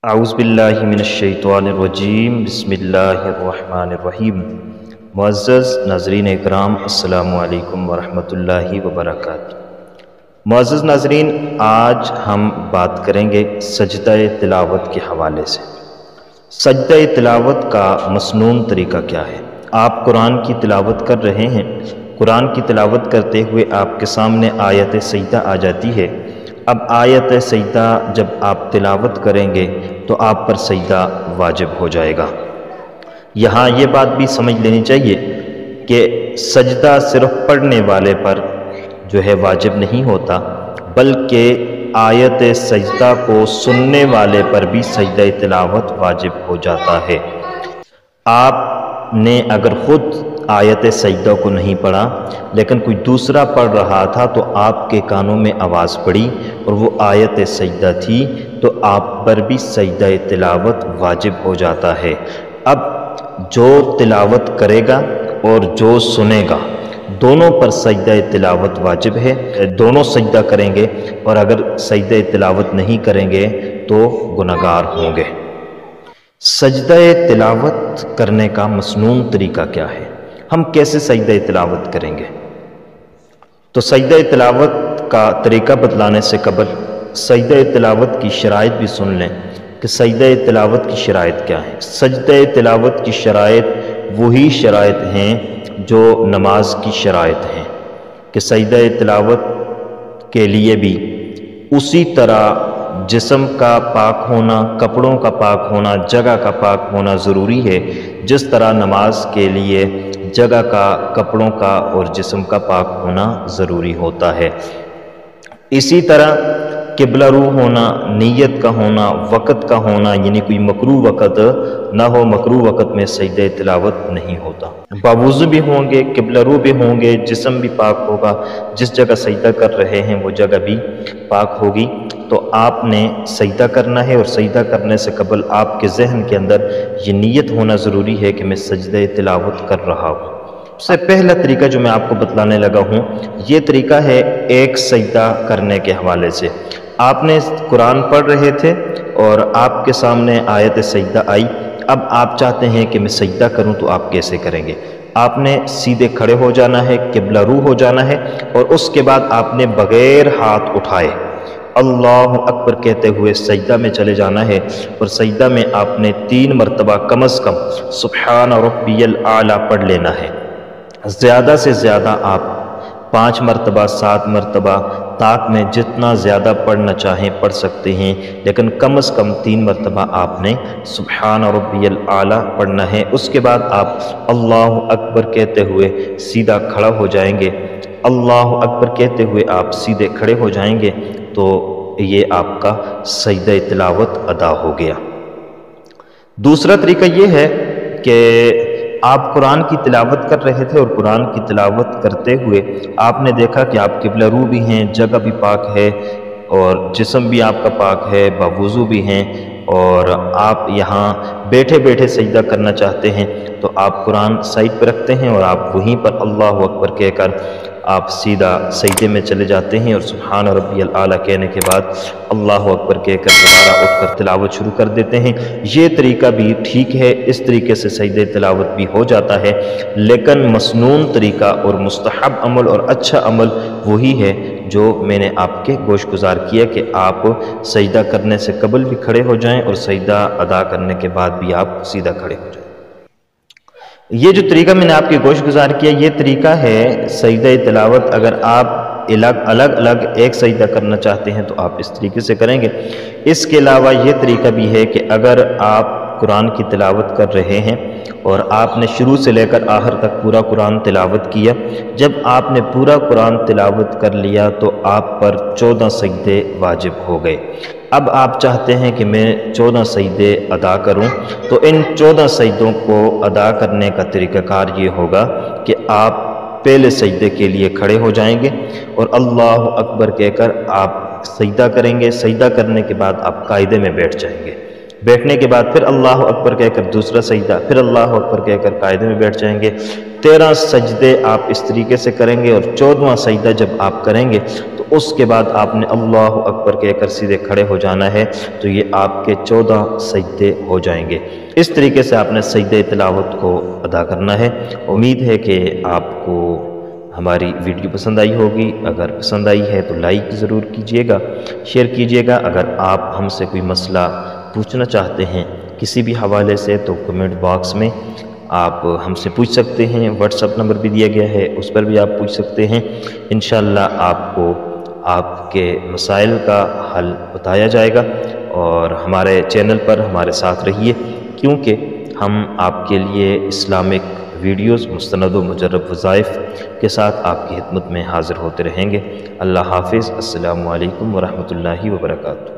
اعوذ باللہ من الشیطان الرجیم بسم اللہ الرحمن الرحیم۔ معزز ناظرین اکرام، السلام علیکم ورحمۃ اللہ وبرکاتہ۔ معزز ناظرین، آج ہم بات کریں گے سجدہ تلاوت کے حوالے سے۔ سجدہ تلاوت کا مسنون طریقہ کیا ہے؟ آپ قرآن کی تلاوت کر رہے ہیں، قرآن کی تلاوت کرتے ہوئے آپ کے سامنے آیت سجدہ آ جاتی ہے۔ اب آیت سجدہ جب آپ تلاوت کریں گے تو آپ پر سجدہ واجب ہو جائے گا۔ یہاں یہ بات بھی سمجھ لینی چاہیے کہ سجدہ صرف پڑھنے والے پر جو ہے واجب نہیں ہوتا، بلکہ آیت سجدہ کو سننے والے پر بھی سجدہ تلاوت واجب ہو جاتا ہے۔ آپ نے اگر خود آیت سجدہ کو نہیں پڑھا لیکن کوئی دوسرا پڑھ رہا تھا تو آپ کے کانوں میں آواز پڑی اور وہ آیت سجدہ تھی تو آپ پر بھی سجدہ تلاوت واجب ہو جاتا ہے۔ اب جو تلاوت کرے گا اور جو سنے گا دونوں پر سجدہ تلاوت واجب ہے، دونوں سجدہ کریں گے، اور اگر سجدہ تلاوت نہیں کریں گے تو گناہگار ہوں گے۔ سجدہ تلاوت کرنے کا مسنون طریقہ کیا ہے؟ ہم کیسے سجدہ تلاوت کریں گے؟ تو سجدہ تلاوت کا طریقہ بتلانے سے قبل سجدہ تلاوت کی شرائط بھی سن لیں کہ سجدہ تلاوت کی شرائط کیا ہیں۔ سجدہ تلاوت کی شرائط وہی شرائط ہیں جو نماز کی شرائط ہیں کہ سجدہ تلاوت کے لیے بھی اسی طرح جسم کا پاک ہونا، کپڑوں کا پاک ہونا، جگہ کا پاک ہونا ضروری ہے، جس طرح نماز کے لیے جگہ کا، کپڑوں کا اور جسم کا پاک ہونا ضروری ہوتا ہے۔ اسی طرح قبلہ رو ہونا، نیت کا ہونا، وقت کا ہونا، یعنی کوئی مکروہ وقت نہ ہو، مکروہ وقت میں سجدہ تلاوت نہیں ہوتا۔ باوضو بھی ہوں گے، قبلہ رو بھی ہوں گے، جسم بھی پاک ہوگا، جس جگہ سجدہ کر رہے ہیں وہ جگہ بھی پاک ہوگی، تو آپ نے سجدہ کرنا ہے، اور سجدہ کرنے سے قبل آپ کے ذہن کے اندر یہ نیت ہونا ضروری ہے کہ میں سجدہ تلاوت کر رہا ہوں۔ سب سے پہلا طریقہ جو میں آپ کو بتلانے لگا ہوں، یہ طریقہ ہے ایک سجدہ کرنے کے حوالے سے۔ آپ نے قرآن پڑھ رہے تھے اور آپ کے سامنے آیت سجدہ آئی، اب آپ چاہتے ہیں کہ میں سجدہ کروں تو آپ کیسے کریں گے؟ آپ نے سیدھے کھڑے ہو جانا ہے، قبلہ رو ہو جانا ہے، اور اس کے بعد آپ نے بغیر ہاتھ اٹھائے اللہ اکبر کہتے ہوئے سجدہ میں چلے جانا ہے، اور سجدہ میں آپ نے 3 مرتبہ کم از کم سبحان ربی الاعلیٰ پڑھ لینا ہے۔ زیادہ سے زیادہ آپ 5 مرتبہ 7 مرتبہ طاق میں جتنا زیادہ پڑھنا چاہیں پڑھ سکتے ہیں، لیکن کم از کم 3 مرتبہ آپ نے سبحان ربی الاعلیٰ پڑھنا ہے۔ اس کے بعد آپ اللہ اکبر کہتے ہوئے سیدھا کھڑا ہو جائیں گے، اللہ اکبر کہتے ہوئے آپ سیدھے کھڑے ہو جائیں گے تو یہ آپ کا سجدہ تلاوت ادا ہو گیا۔ دوسرا طریقہ یہ ہے کہ آپ قرآن کی تلاوت کر رہے تھے اور قرآن کی تلاوت کرتے ہوئے آپ نے دیکھا کہ آپ قبلہ رو بھی ہیں، جگہ بھی پاک ہے، اور جسم بھی آپ کا پاک ہے، باوضو بھی ہیں، اور آپ یہاں بیٹھے بیٹھے سجدہ کرنا چاہتے ہیں، تو آپ قرآن سائڈ پہ رکھتے ہیں اور آپ وہیں پر اللہ اکبر کہہ کر آپ سیدھا سجدے میں چلے جاتے ہیں، اور سبحان ربی الاعلیٰ کہنے کے بعد اللہ اکبر کہہ کر دوبارہ اٹھ کر تلاوت شروع کر دیتے ہیں۔ یہ طریقہ بھی ٹھیک ہے، اس طریقے سے سجدہ تلاوت بھی ہو جاتا ہے، لیکن مسنون طریقہ اور مستحب عمل اور اچھا عمل وہی ہے جو میں نے آپ کے گوش گزار کیا کہ آپ سجدہ کرنے سے قبل بھی کھڑے ہو جائیں اور سجدہ ادا کرنے کے بعد بھی آپ سیدھا کھڑے ہو جائیں۔ یہ جو طریقہ میں نے آپ کے گوش گزار کیا، یہ طریقہ ہے سجدہ تلاوت۔ اگر آپ الگ الگ ایک سجدہ کرنا چاہتے ہیں تو آپ اس طریقے سے کریں گے۔ اس کے علاوہ یہ طریقہ بھی ہے کہ اگر آپ قرآن کی تلاوت کر رہے ہیں اور آپ نے شروع سے لے کر آخر تک پورا قرآن تلاوت کیا، جب آپ نے پورا قرآن تلاوت کر لیا تو آپ پر 14 سجدے واجب ہو گئے۔ اب آپ چاہتے ہیں کہ میں 14 سجدے ادا کروں، تو ان 14 سجدوں کو ادا کرنے کا طریقہ کار یہ ہوگا کہ آپ پہلے سجدے کے لیے کھڑے ہو جائیں گے اور اللہ اکبر کہہ کر آپ سجدہ کریں گے۔ سجدہ کرنے کے بعد آپ قاعدے میں بیٹھ جائیں گے، بیٹھنے کے بعد پھر اللہ اکبر کہہ کر دوسرا سجدہ، پھر اللہ اکبر کہہ کر قاعدے میں بیٹھ جائیں گے۔ 13 سجدے آپ اس طریقے سے کریں گے، اور 14واں سجدہ جب آپ کریں گے تو تو اس کے بعد آپ نے اللہ اکبر کہہ کر سیدھے کھڑے ہو جانا ہے، تو یہ آپ کے 14 سجدے ہو جائیں گے۔ اس طریقے سے آپ نے سجدہ تلاوت کو ادا کرنا ہے۔ امید ہے کہ آپ کو ہماری ویڈیو پسند آئی ہوگی۔ اگر پسند آئی ہے تو لائک ضرور کیجیے گا، شیئر کیجیے گا۔ اگر آپ ہم سے کوئی مسئلہ پوچھنا چاہتے ہیں کسی بھی حوالے سے تو کمنٹ باکس میں آپ ہم سے پوچھ سکتے ہیں۔ واٹس ایپ نمبر بھی دیا گیا ہے، اس پر بھی آپ پوچھ سکتے ہیں۔ انشاءاللہ آپ کو آپ کے مسائل کا حل بتایا جائے گا، اور ہمارے چینل پر ہمارے ساتھ رہیے، کیونکہ ہم آپ کے لیے اسلامک ویڈیوز مستند و مجرب وظائف کے ساتھ آپ کی خدمت میں حاضر ہوتے رہیں گے۔ اللہ حافظ۔ السلام علیکم ورحمۃ اللہ وبرکاتہ۔